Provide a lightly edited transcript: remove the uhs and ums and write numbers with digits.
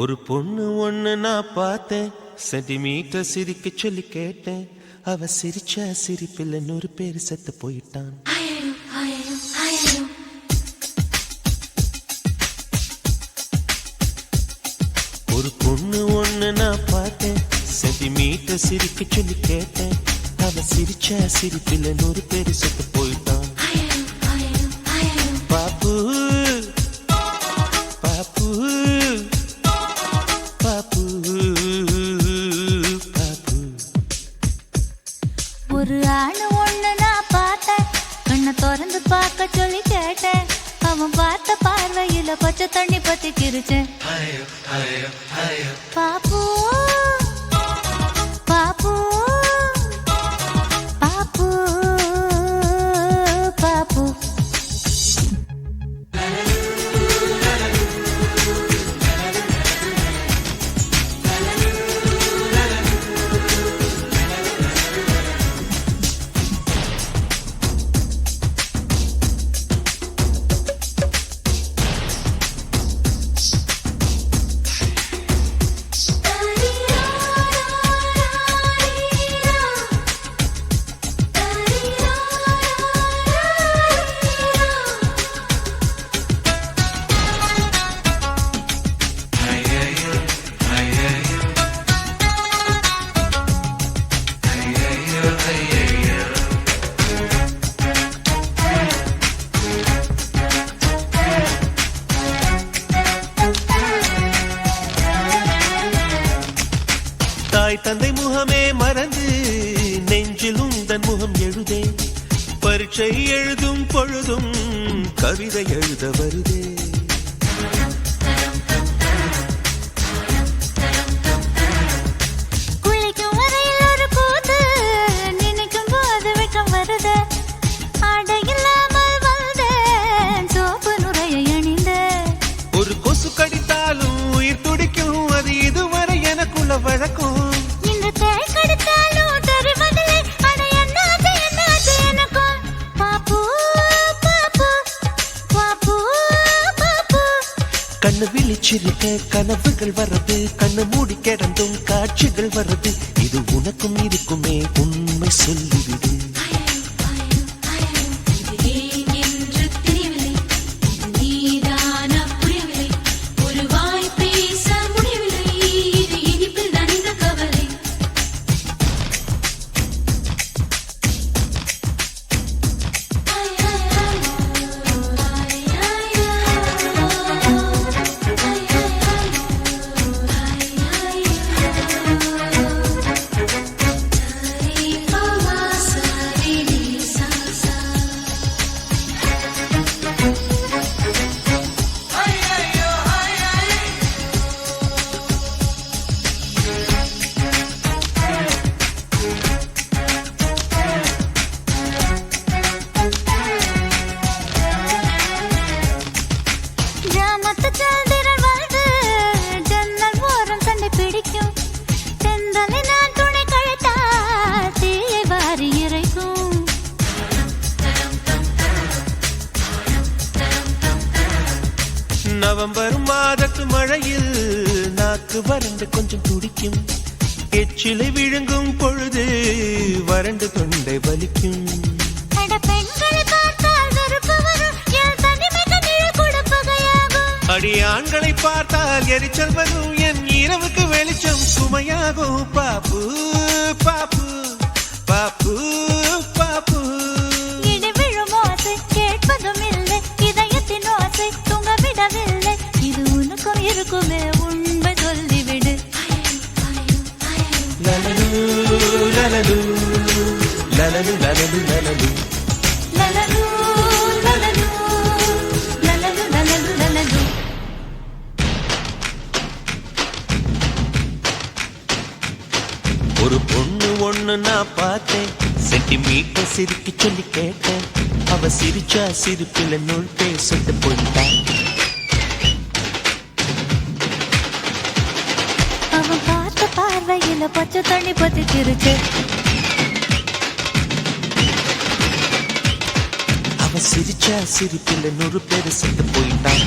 ஒரு பொண்ணு ஒண்ணு நான் பார்த்தேன், சென்டிமீட்டர் சிரிக்க சொல்லி கேட்டேன். அவ சிரிச்ச சிரிப்பில் 100 பேர் செத்து போயிட்டான். ஒரு பொண்ணு ஒண்ணு நான் பார்த்தேன், சென்டிமீட்டர் சிரிக்க சொல்லி கேட்டேன். அவ சிரிச்ச சிரிப்பில் 100 பேர் செத்து போயிட்டான். பாப்பு பாப்பு பாப்பு பாப்பு. ஒரு ஆணு ஒண்ணு நான் பார்த்தேன், கண்ணை திறந்து பார்க்க சொல்லி கேட்டேன். அவன் பார்த்த பார்வையில பச்சை தண்ணி பத்தி கிரிச்சேன். பாப்பு பாப்பு பாப்பு பாப்பு. தாய் தந்தை முகமே மறந்து நெஞ்சில் உந்தன் முகம் எழுதே. பரீட்சை எழுதும் பொழுதும் கவிதை எழுத வருதே. குளிக்கும் வரையில் ஒரு கூத்து, நினைக்கும் போது வெட்கம் வருது. ஆடை இல்லாமல் வந்தேன், சோப்பு நுரையை அணிந்தேன். ஒரு கொசு கடித்தாலும் உயிர் துடிக்கும், அது இதுவரை எனக்குள்ள வழக்கம். இந்த தேள் கடித்தாலும் தெரிவதில்லை, அட என்னாச்சு என்னாச்சு எனக்கும். பாப்பு பாப்பு பாப்பு பாப்பு. கண்ணு விழிச்சிருக்க கனவுகள் வர்றது, கண்ணு மூடி கிடந்தும் காட்சிகள் வர்றது. இது உனக்கும் இருக்குமே, உண்மை சொல்லிவிடு. நவம்பர் மாதத்து மழையில் நாக்கு வறண்டு கொஞ்சம் துடிக்கும். எச்சிலை விழுங்கும் பொழுது வறண்டு தொண்டை வலிக்கும். அடி ஆண்களை பார்த்தால் எரிச்சல் வரும், என் இரவுக்கு வெளிச்சம் சுமையாகும். பாப்பு பாப்பு பாப்பு பாப்பு. இடிவிழும் ஓசை கேட்பதும் இல்லை, இதயத்தின் ஓசை தூங்க விடவில்லை. இது உனக்கும் இருக்குமே, உண்மை சொல்லிவிடு. லலலு லலலு லலலு லலலு லலலு லலலு லலலு லலலு லலலு லலலு. ஒரு பொண்ணு ஒண்ணு நான் பார்த்தேன், சென்டிமீட்டர் சிரிக்க சொல்லி கேட்டேன். அவ சிரிச்சா சிரிப்பில் 100 பேர் செத்து போயிட்டான். அவன் பார்த்த பார்வையில பச்சை தண்ணி பத்தி கிரிச்சு. அவ சிரிச்சா சிரிப்பில் 100 பேர் செத்து போயிட்டான்.